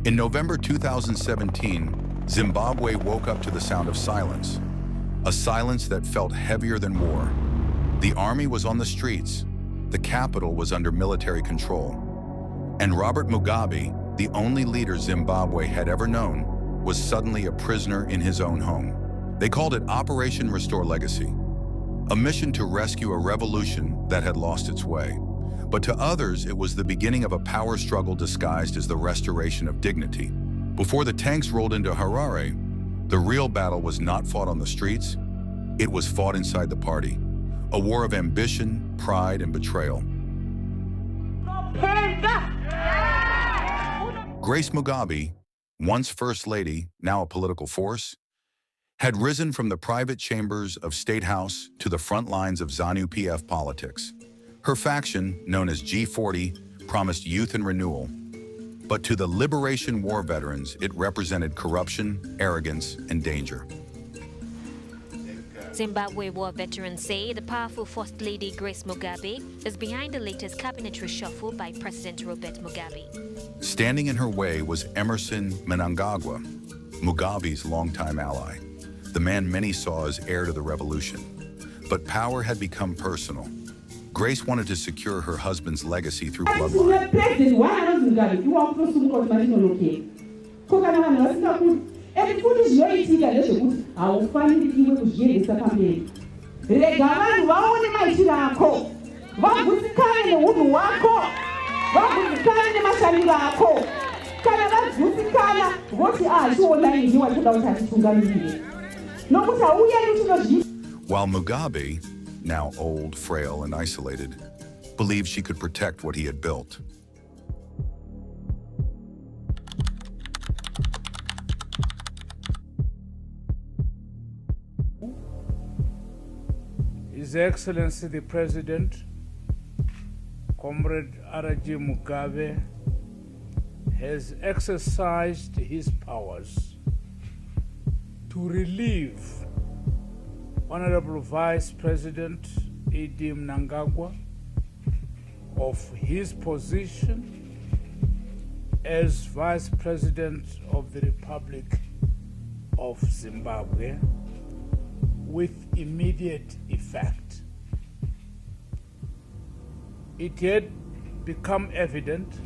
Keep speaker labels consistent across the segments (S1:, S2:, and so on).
S1: In November 2017, Zimbabwe woke up to the sound of silence, a silence that felt heavier than war. The army was on the streets, the capital was under military control, and Robert Mugabe, the only leader Zimbabwe had ever known, was suddenly a prisoner in his own home. They called it Operation Restore Legacy, a mission to rescue a revolution that had lost its way. But to others, it was the beginning of a power struggle disguised as the restoration of dignity. Before the tanks rolled into Harare, the real battle was not fought on the streets, it was fought inside the party. A war of ambition, pride, and betrayal. Grace Mugabe, once First Lady, now a political force, had risen from the private chambers of State House to the front lines of ZANU-PF politics. Her faction, known as G40, promised youth and renewal. But to the Liberation War veterans, it represented corruption, arrogance, and danger.
S2: Zimbabwe war veterans say the powerful First Lady Grace Mugabe is behind the latest cabinet reshuffle by President Robert Mugabe.
S1: Standing in her way was Emmerson Mnangagwa, Mugabe's longtime ally, the man many saw as heir to the revolution. But power had become personal. Grace wanted to secure her husband's legacy through bloodline. While Mugabe, now old, frail, and isolated, believed she could protect what he had built.
S3: His Excellency the President, Comrade R.G. Mugabe, has exercised his powers to relieve Honorable Vice President E.D. Mnangagwa of his position as Vice President of the Republic of Zimbabwe with immediate effect. It had become evident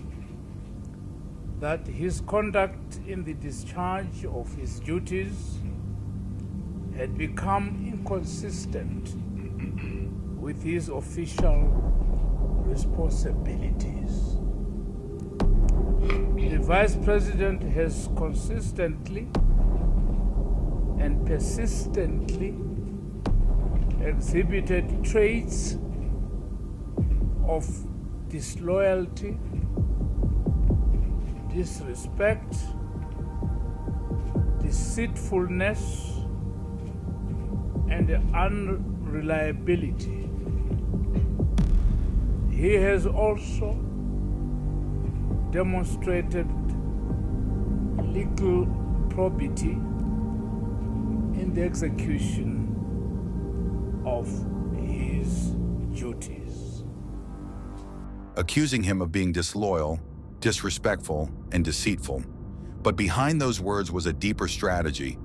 S3: that his conduct in the discharge of his duties had become inconsistent with his official responsibilities. The Vice President has consistently and persistently exhibited traits of disloyalty, disrespect, deceitfulness, and unreliability. He has also demonstrated legal probity in the execution of his duties.
S1: Accusing him of being disloyal, disrespectful, and deceitful. But behind those words was a deeper strategy,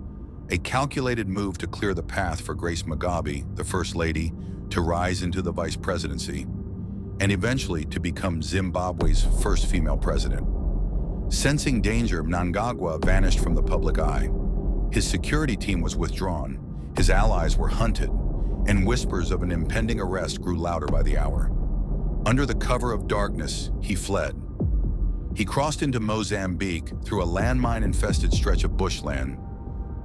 S1: a calculated move to clear the path for Grace Mugabe, the First Lady, to rise into the vice presidency, and eventually to become Zimbabwe's first female president. Sensing danger, Mnangagwa vanished from the public eye. His security team was withdrawn, his allies were hunted, and whispers of an impending arrest grew louder by the hour. Under the cover of darkness, he fled. He crossed into Mozambique through a landmine-infested stretch of bushland,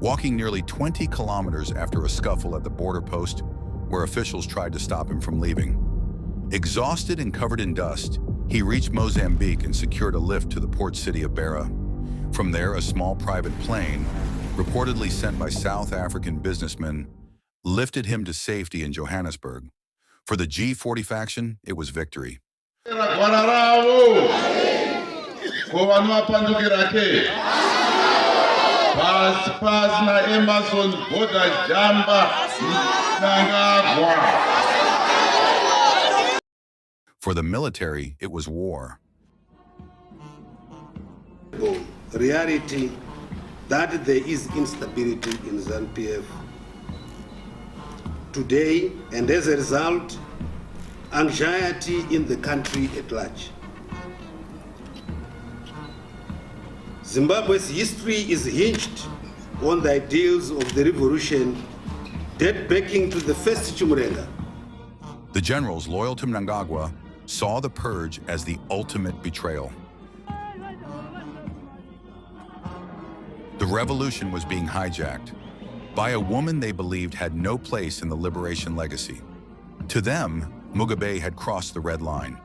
S1: walking nearly 20 kilometers after a scuffle at the border post where officials tried to stop him from leaving. Exhausted and covered in dust, he reached Mozambique and secured a lift to the port city of Beira. From there, a small private plane, reportedly sent by South African businessmen, lifted him to safety in Johannesburg. For the G40 faction, it was victory.
S4: For the military, it was war.
S5: The
S4: reality that there is instability in ZANU-PF today, and as a result, anxiety in the country at large. Zimbabwe's history is hinged on the ideals of the revolution dating back to the first Chiwenga.
S1: The generals loyal to Mnangagwa saw the purge as the ultimate betrayal. The revolution was being hijacked by a woman they believed had no place in the liberation legacy. To them, Mugabe had crossed the red line.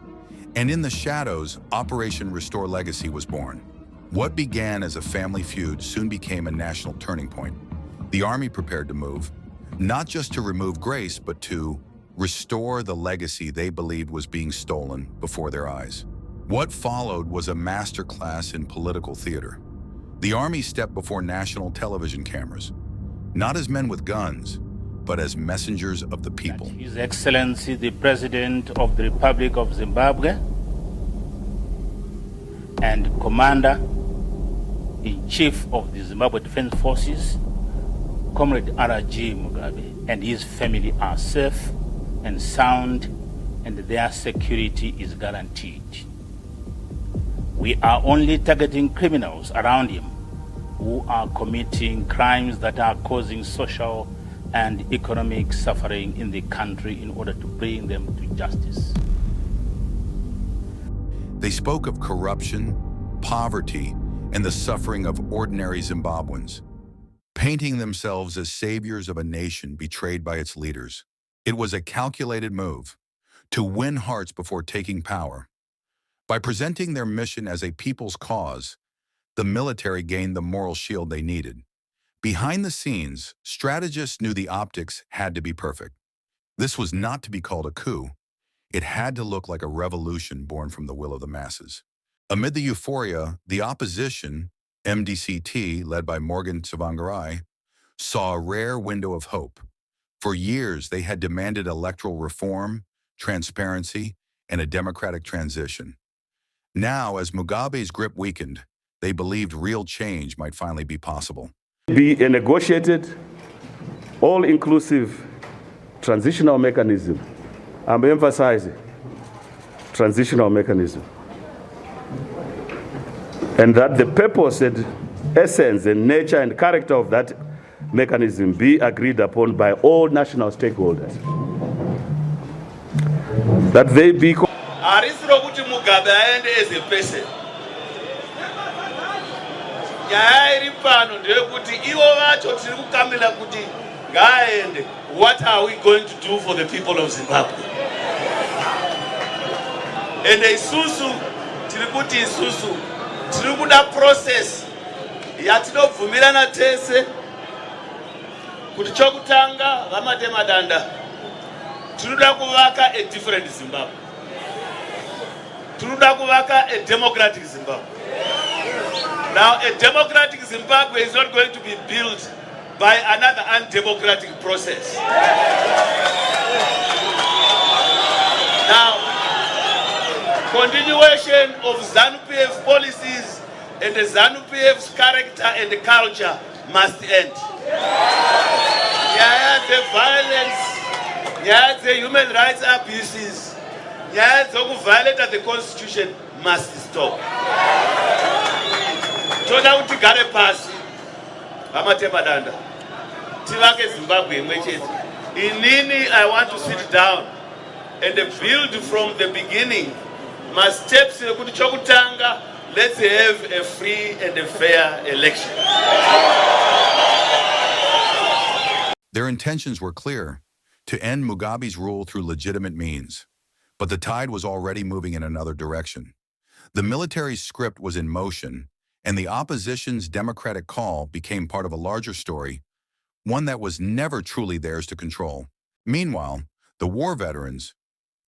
S1: And in the shadows, Operation Restore Legacy was born. What began as a family feud soon became a national turning point. The army prepared to move, not just to remove Grace, but to restore the legacy they believed was being stolen before their eyes. What followed was a masterclass in political theater. The army stepped before national television cameras, not as men with guns, but as messengers of the people.
S5: His Excellency, the President of the Republic of Zimbabwe and Commander-in-Chief of the Zimbabwe Defense Forces, Comrade R.G. Mugabe, and his family are safe and sound, and their security is guaranteed. We are only targeting criminals around him who are committing crimes that are causing social and economic suffering in the country in order to bring them to justice.
S1: They spoke of corruption, poverty, and the suffering of ordinary Zimbabweans, painting themselves as saviors of a nation betrayed by its leaders. It was a calculated move to win hearts before taking power. By presenting their mission as a people's cause, the military gained the moral shield they needed. Behind the scenes, strategists knew the optics had to be perfect. This was not to be called a coup. It had to look like a revolution born from the will of the masses. Amid the euphoria, the opposition, MDC-T, led by Morgan Tsvangirai, saw a rare window of hope. For years, they had demanded electoral reform, transparency, and a democratic transition. Now, as Mugabe's grip weakened, they believed real change might finally be possible.
S6: Be a negotiated, all-inclusive transitional mechanism. I'm emphasizing transitional mechanism. And that the purpose and essence and nature and character of that mechanism be agreed upon by all national stakeholders. That they be...
S7: Harisiro kuti Mugabe aende as a person. Nyaya iri pano ndeyekuti ivo vacho tiri kukamira kuti ngaaende. What are we going to do for the people of Zimbabwe? And isusu tiri kuti isusu tiri kuda process yatinobvumirana tese kuti chokutanga vamatema danda tinoda kuvaka a different Zimbabwe. Tinoda kuvaka a democratic Zimbabwe. Now, a democratic Zimbabwe is not going to be built by another undemocratic process. Now, continuation of ZANU-PF policies and the ZANU-PF's character and culture must end. Yeah, the violence, yeah, the human rights abuses, yeah, the violation of the constitution must stop. Toda kuti gare pasi vamatema danda tivake Zimbabwe imwe chete. Inini, I want to sit down and build from the beginning. My steps kuti chokutanga, let's have a free and a fair election.
S1: Their intentions were clear: to end Mugabe's rule through legitimate means. But the tide was already moving in another direction. The military's script was in motion, and the opposition's democratic call became part of a larger story, one that was never truly theirs to control. Meanwhile, the war veterans,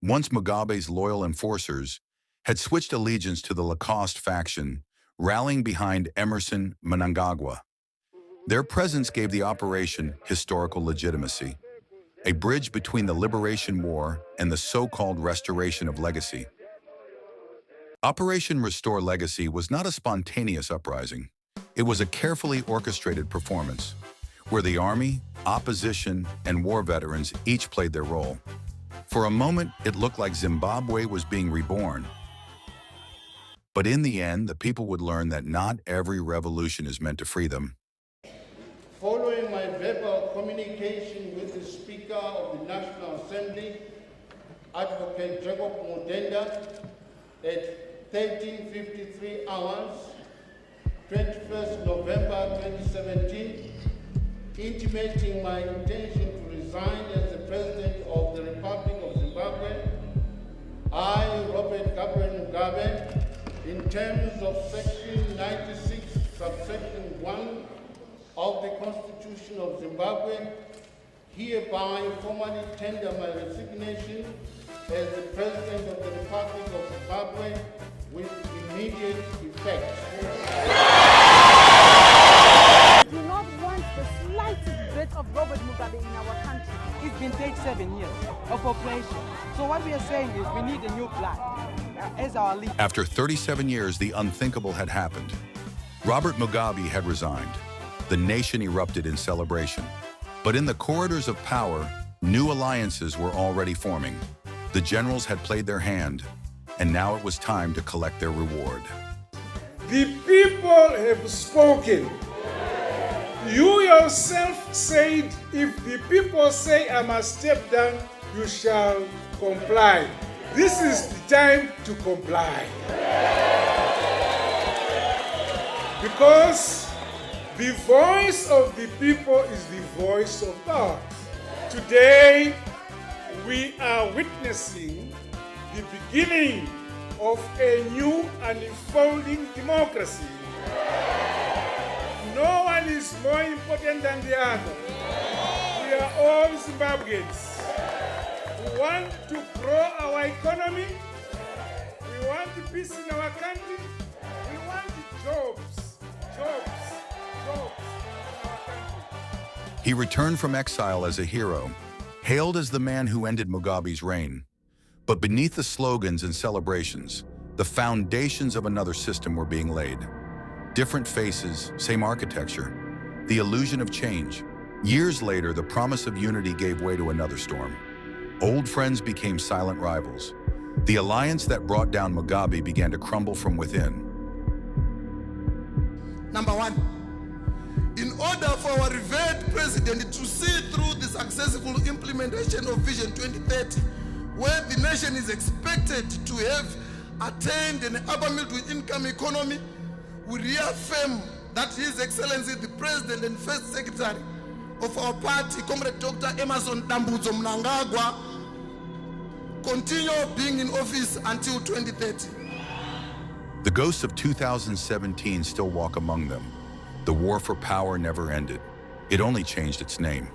S1: once Mugabe's loyal enforcers, had switched allegiance to the Lacoste faction, rallying behind Emmerson Mnangagwa. Their presence gave the operation historical legitimacy, a bridge between the Liberation War and the so-called restoration of legacy. Operation Restore Legacy was not a spontaneous uprising. It was a carefully orchestrated performance, where the army, opposition, and war veterans each played their role. For a moment, it looked like Zimbabwe was being reborn. But in the end, the people would learn that not every revolution is meant to free them.
S8: Following my verbal communication with the Speaker of the National Assembly, Advocate Jacob Mudenda, at 13:53 hours, 21st November 2017, intimating my intention to resign as the President of the Republic of Zimbabwe, I, Robert Mugabe, in terms of Section 96, subsection 1 of the Constitution of Zimbabwe, hereby formally tender my resignation as the President of the Republic of Zimbabwe with immediate effect.
S9: We do not want the slightest bit of Robert Mugabe in our country.
S10: It's been 37 years of operation. So what we are saying is we need a new blood as our leader.
S1: After 37 years, the unthinkable had happened. Robert Mugabe had resigned. The nation erupted in celebration. But in the corridors of power, new alliances were already forming. The generals had played their hand, and now it was time to collect their reward.
S3: The people have spoken. You yourself said, if the people say I must step down, you shall comply. This is the time to comply. Because the voice of the people is the voice of God. Today, we are witnessing the beginning of a new and unfolding democracy. No one is more important than the other. We are all Zimbabweans. We want to grow our economy. We want peace in our country. We want jobs in our country.
S1: He returned from exile as a hero, hailed as the man who ended Mugabe's reign. But beneath the slogans and celebrations, the foundations of another system were being laid. Different faces, same architecture, the illusion of change. Years later, the promise of unity gave way to another storm. Old friends became silent rivals. The alliance that brought down Mugabe began to crumble from within.
S11: Number one, in order for our revered president to see through the successful implementation of Vision 2030, where the nation is expected to have attained an upper middle income economy, we reaffirm that His Excellency the President and First Secretary of our party, Comrade Dr. Emmerson Mnangagwa, continue being in office until 2030.
S1: The ghosts of 2017 still walk among them. The war for power never ended. It only changed its name.